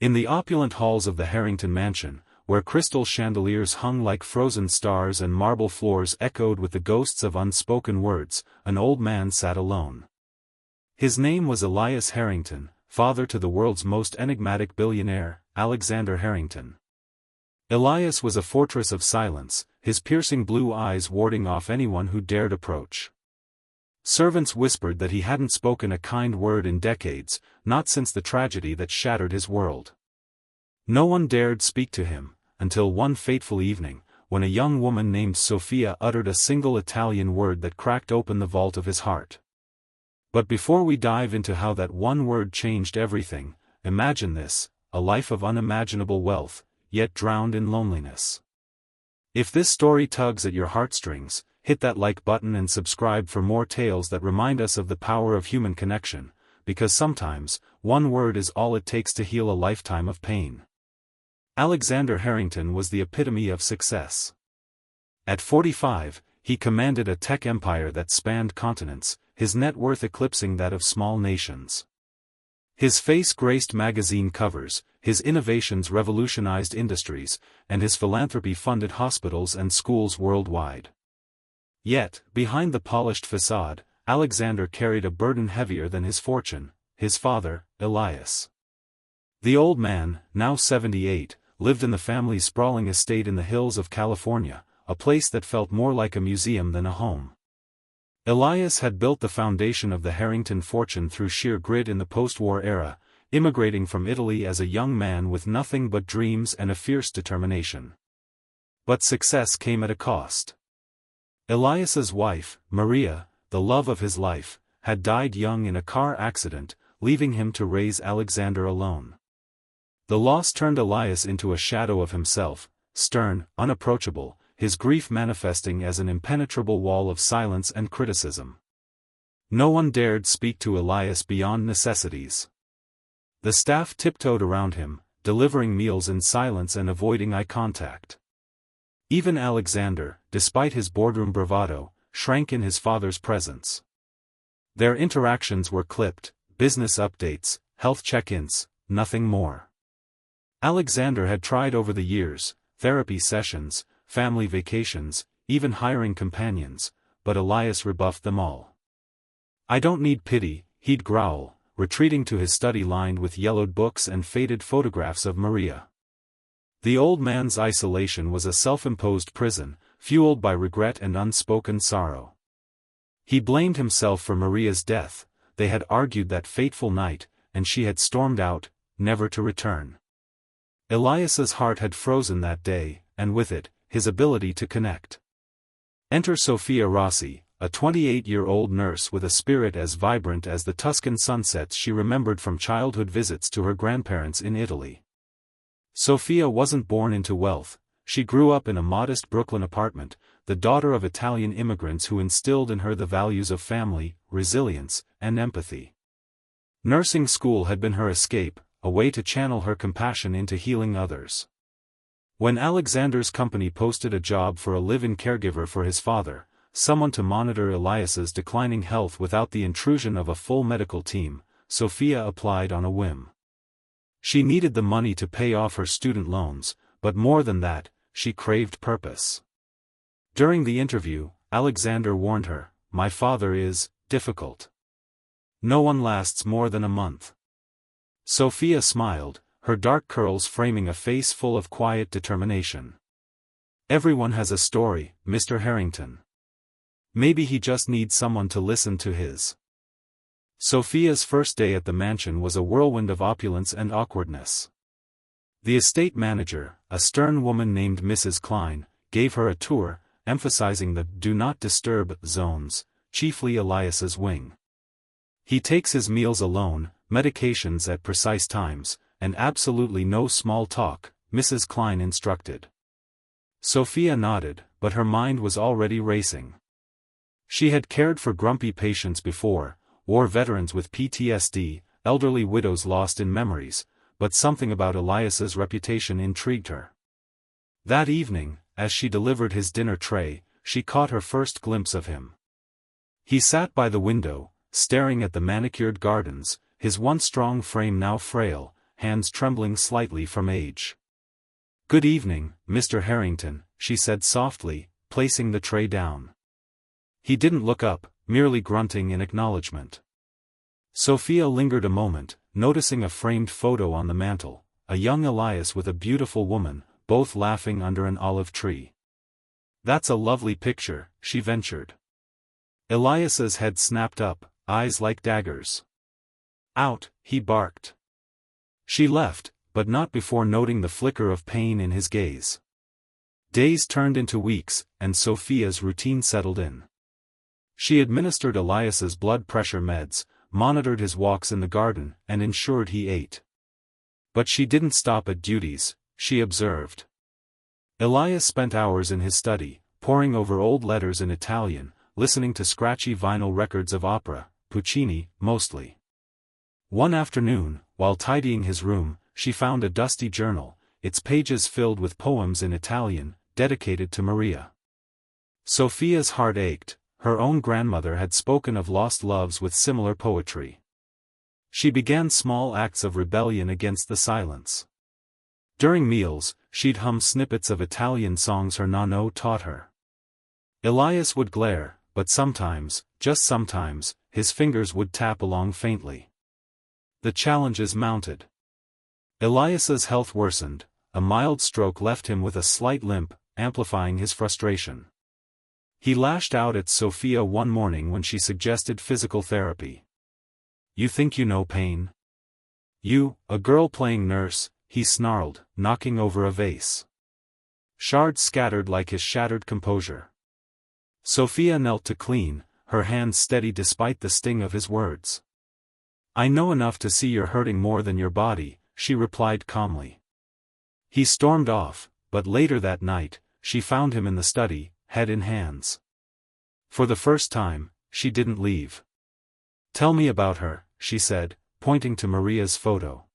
In the opulent halls of the Harrington mansion, where crystal chandeliers hung like frozen stars and marble floors echoed with the ghosts of unspoken words, an old man sat alone. His name was Elias Harrington, father to the world's most enigmatic billionaire, Alexander Harrington. Elias was a fortress of silence, his piercing blue eyes warding off anyone who dared approach. Servants whispered that he hadn't spoken a kind word in decades, not since the tragedy that shattered his world. No one dared speak to him, until one fateful evening, when a young woman named Sophia uttered a single Italian word that cracked open the vault of his heart. But before we dive into how that one word changed everything, imagine this: a life of unimaginable wealth, yet drowned in loneliness. If this story tugs at your heartstrings, hit that like button and subscribe for more tales that remind us of the power of human connection, because sometimes, one word is all it takes to heal a lifetime of pain. Alexander Harrington was the epitome of success. At 45, he commanded a tech empire that spanned continents, his net worth eclipsing that of small nations. His face graced magazine covers, his innovations revolutionized industries, and his philanthropy funded hospitals and schools worldwide. Yet, behind the polished facade, Alexander carried a burden heavier than his fortune: his father, Elias. The old man, now 78, lived in the family's sprawling estate in the hills of California, a place that felt more like a museum than a home. Elias had built the foundation of the Harrington fortune through sheer grit in the post-war era, immigrating from Italy as a young man with nothing but dreams and a fierce determination. But success came at a cost. Elias's wife, Maria, the love of his life, had died young in a car accident, leaving him to raise Alexander alone. The loss turned Elias into a shadow of himself, stern, unapproachable, his grief manifesting as an impenetrable wall of silence and criticism. No one dared speak to Elias beyond necessities. The staff tiptoed around him, delivering meals in silence and avoiding eye contact. Even Alexander, despite his boardroom bravado, shrank in his father's presence. Their interactions were clipped: business updates, health check-ins, nothing more. Alexander had tried over the years: therapy sessions, family vacations, even hiring companions, but Elias rebuffed them all. "I don't need pity," he'd growl, retreating to his study lined with yellowed books and faded photographs of Maria. The old man's isolation was a self-imposed prison, fueled by regret and unspoken sorrow. He blamed himself for Maria's death. They had argued that fateful night, and she had stormed out, never to return. Elias's heart had frozen that day, and with it, his ability to connect. Enter Sophia Rossi, a 28-year-old nurse with a spirit as vibrant as the Tuscan sunsets she remembered from childhood visits to her grandparents in Italy. Sophia wasn't born into wealth. She grew up in a modest Brooklyn apartment, the daughter of Italian immigrants who instilled in her the values of family, resilience, and empathy. Nursing school had been her escape, a way to channel her compassion into healing others. When Alexander's company posted a job for a live-in caregiver for his father, someone to monitor Elias's declining health without the intrusion of a full medical team, Sophia applied on a whim. She needed the money to pay off her student loans, but more than that, she craved purpose. During the interview, Alexander warned her, "My father is difficult. No one lasts more than a month." Sophia smiled, her dark curls framing a face full of quiet determination. "Everyone has a story, Mr. Harrington. Maybe he just needs someone to listen to his." Sophia's first day at the mansion was a whirlwind of opulence and awkwardness. The estate manager, a stern woman named Mrs. Klein, gave her a tour, emphasizing the "do not disturb" zones, chiefly Elias's wing. "He takes his meals alone, medications at precise times, and absolutely no small talk," Mrs. Klein instructed. Sophia nodded, but her mind was already racing. She had cared for grumpy patients before, war veterans with PTSD, elderly widows lost in memories, but something about Elias's reputation intrigued her. That evening, as she delivered his dinner tray, she caught her first glimpse of him. He sat by the window, staring at the manicured gardens, his once strong frame now frail, hands trembling slightly from age. "Good evening, Mr. Harrington," she said softly, placing the tray down. He didn't look up, merely grunting in acknowledgement. Sophia lingered a moment, noticing a framed photo on the mantel, a young Elias with a beautiful woman, both laughing under an olive tree. "That's a lovely picture," she ventured. Elias's head snapped up, eyes like daggers. "Out," he barked. She left, but not before noting the flicker of pain in his gaze. Days turned into weeks, and Sophia's routine settled in. She administered Elias's blood pressure meds, monitored his walks in the garden, and ensured he ate. But she didn't stop at duties, she observed. Elias spent hours in his study, poring over old letters in Italian, listening to scratchy vinyl records of opera, Puccini, mostly. One afternoon, while tidying his room, she found a dusty journal, its pages filled with poems in Italian, dedicated to Maria. Sophia's heart ached. Her own grandmother had spoken of lost loves with similar poetry. She began small acts of rebellion against the silence. During meals, she'd hum snippets of Italian songs her nonno taught her. Elias would glare, but sometimes, just sometimes, his fingers would tap along faintly. The challenges mounted. Elias's health worsened, a mild stroke left him with a slight limp, amplifying his frustration. He lashed out at Sophia one morning when she suggested physical therapy. "You think you know pain? You, a girl playing nurse," he snarled, knocking over a vase. Shards scattered like his shattered composure. Sophia knelt to clean, her hands steady despite the sting of his words. "I know enough to see you're hurting more than your body," she replied calmly. He stormed off, but later that night, she found him in the study, head in hands. For the first time, she didn't leave. "Tell me about her," she said, pointing to Maria's photo.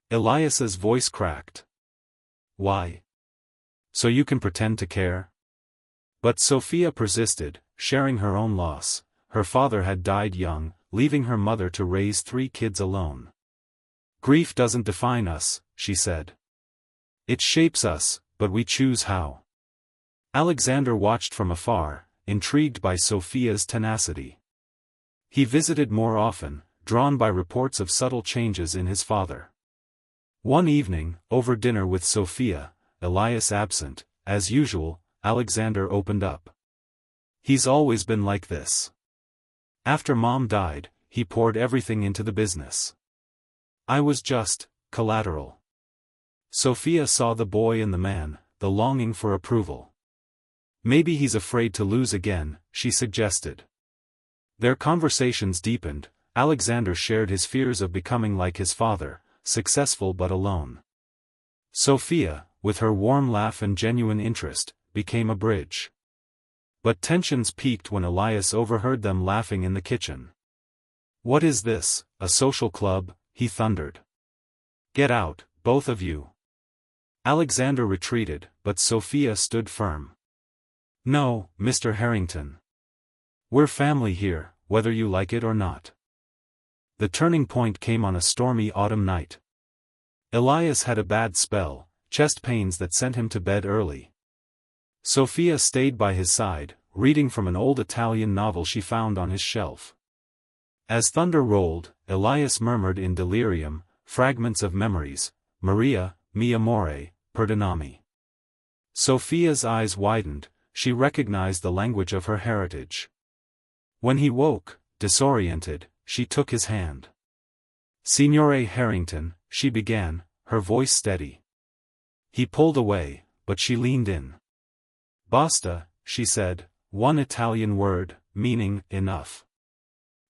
Elias's voice cracked. "Why? So you can pretend to care?" But Sophia persisted, sharing her own loss. Her father had died young, leaving her mother to raise 3 kids alone. "Grief doesn't define us," she said. "It shapes us, but we choose how." Alexander watched from afar, intrigued by Sophia's tenacity. He visited more often, drawn by reports of subtle changes in his father. One evening, over dinner with Sophia, Elias absent, as usual, Alexander opened up. "He's always been like this. After Mom died, he poured everything into the business. I was just collateral." Sophia saw the boy in the man, the longing for approval. "Maybe he's afraid to lose again," she suggested. Their conversations deepened. Alexander shared his fears of becoming like his father, successful but alone. Sophia, with her warm laugh and genuine interest, became a bridge. But tensions peaked when Elias overheard them laughing in the kitchen. "What is this, a social club?" he thundered. "Get out, both of you." Alexander retreated, but Sophia stood firm. "No, Mr. Harrington. We're family here, whether you like it or not." The turning point came on a stormy autumn night. Elias had a bad spell, chest pains that sent him to bed early. Sophia stayed by his side, reading from an old Italian novel she found on his shelf. As thunder rolled, Elias murmured in delirium, fragments of memories, "Maria, mi amore, perdonami." Sophia's eyes widened. She recognized the language of her heritage. When he woke, disoriented, she took his hand. "Signore Harrington," she began, her voice steady. He pulled away, but she leaned in. "Basta," she said, one Italian word, meaning, enough.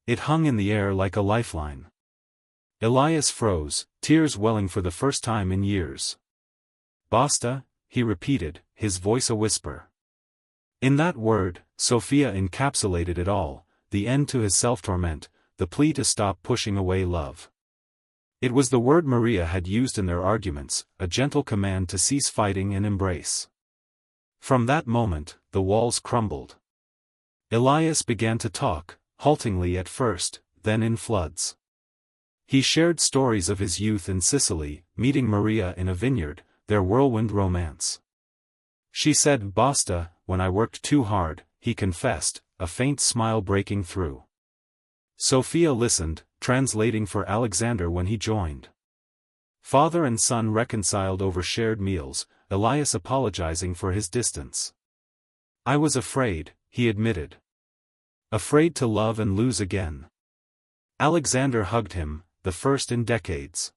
It hung in the air like a lifeline. Elias froze, tears welling for the first time in years. "Basta," he repeated, his voice a whisper. In that word, Sophia encapsulated it all, the end to his self-torment, the plea to stop pushing away love. It was the word Maria had used in their arguments, a gentle command to cease fighting and embrace. From that moment, the walls crumbled. Elias began to talk, haltingly at first, then in floods. He shared stories of his youth in Sicily, meeting Maria in a vineyard, their whirlwind romance. She said, "Basta, when I worked too hard," he confessed, a faint smile breaking through. Sophia listened, translating for Alexander when he joined. Father and son reconciled over shared meals, Elias apologizing for his distance. "I was afraid," he admitted. "Afraid to love and lose again." Alexander hugged him, the first in decades.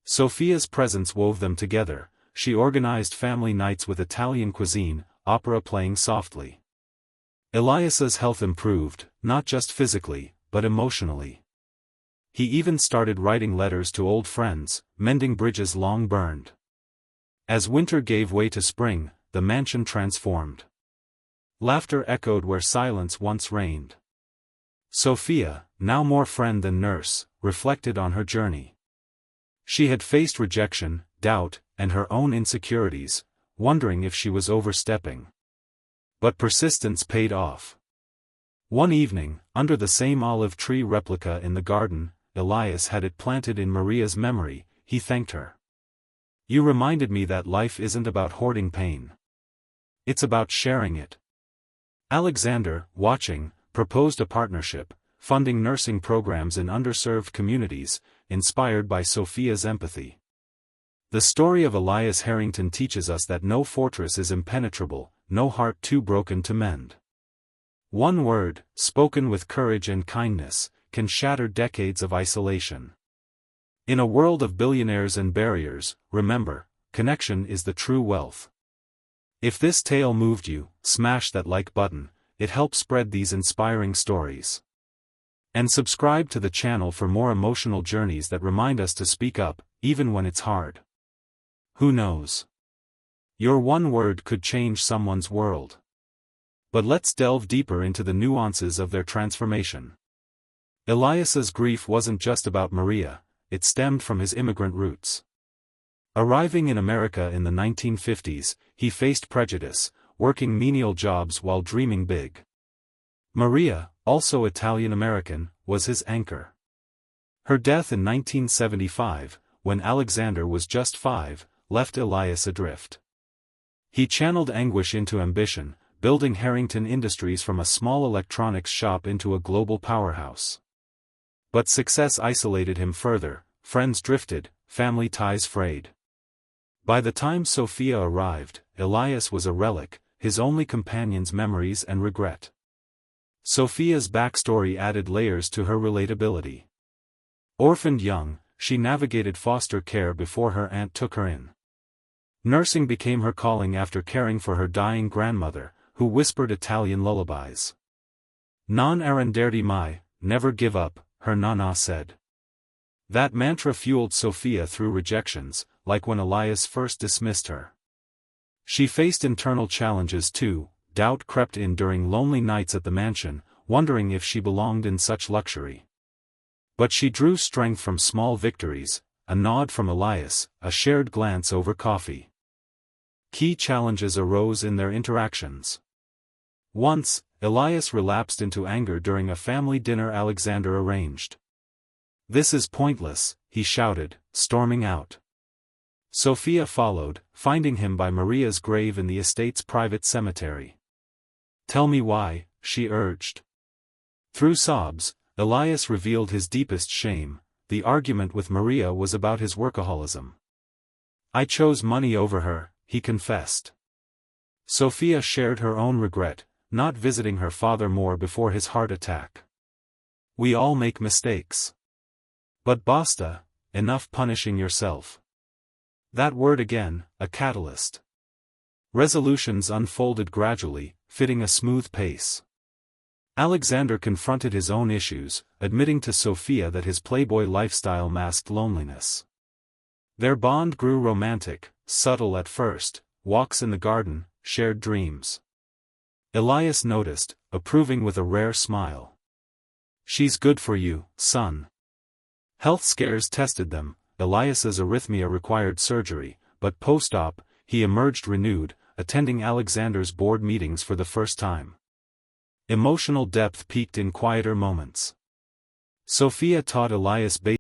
Sophia's presence wove them together. She organized family nights with Italian cuisine, opera playing softly. Elias's health improved, not just physically, but emotionally. He even started writing letters to old friends, mending bridges long burned. As winter gave way to spring, the mansion transformed. Laughter echoed where silence once reigned. Sophia, now more friend than nurse, reflected on her journey. She had faced rejection, doubt, and her own insecurities, wondering if she was overstepping. But persistence paid off. One evening, under the same olive tree replica in the garden, Elias had it planted in Maria's memory. He thanked her. "You reminded me that life isn't about hoarding pain. It's about sharing it." Alexander, watching, proposed a partnership, funding nursing programs in underserved communities, inspired by Sophia's empathy. The story of Elias Harrington teaches us that no fortress is impenetrable, no heart too broken to mend. One word, spoken with courage and kindness, can shatter decades of isolation. In a world of billionaires and barriers, remember, connection is the true wealth. If this tale moved you, smash that like button. It helps spread these inspiring stories. And subscribe to the channel for more emotional journeys that remind us to speak up, even when it's hard. Who knows? Your one word could change someone's world. But let's delve deeper into the nuances of their transformation. Elias's grief wasn't just about Maria, it stemmed from his immigrant roots. Arriving in America in the 1950s, he faced prejudice, working menial jobs while dreaming big. Maria, also Italian-American, was his anchor. Her death in 1975, when Alexander was just 5, left Elias adrift. He channeled anguish into ambition, building Harrington Industries from a small electronics shop into a global powerhouse. But success isolated him further, friends drifted, family ties frayed. By the time Sophia arrived, Elias was a relic, his only companion's memories and regret. Sophia's backstory added layers to her relatability. Orphaned young, she navigated foster care before her aunt took her in. Nursing became her calling after caring for her dying grandmother, who whispered Italian lullabies. "Non arrenderti mai, never give up," her nana said. That mantra fueled Sophia through rejections, like when Elias first dismissed her. She faced internal challenges too. Doubt crept in during lonely nights at the mansion, wondering if she belonged in such luxury. But she drew strength from small victories, a nod from Elias, a shared glance over coffee. Key challenges arose in their interactions. Once, Elias relapsed into anger during a family dinner Alexander arranged. "This is pointless," he shouted, storming out. Sophia followed, finding him by Maria's grave in the estate's private cemetery. "Tell me why," she urged. Through sobs, Elias revealed his deepest shame. The argument with Maria was about his workaholism. "I chose money over her," he confessed. Sophia shared her own regret, not visiting her father more before his heart attack. "We all make mistakes. But basta, enough punishing yourself." That word again, a catalyst. Resolutions unfolded gradually, fitting a smooth pace. Alexander confronted his own issues, admitting to Sophia that his playboy lifestyle masked loneliness. Their bond grew romantic, subtle at first, walks in the garden, shared dreams. Elias noticed, approving with a rare smile. "She's good for you, son." Health scares tested them. Elias's arrhythmia required surgery, but post-op, he emerged renewed, attending Alexander's board meetings for the first time. Emotional depth peaked in quieter moments. Sophia taught Elias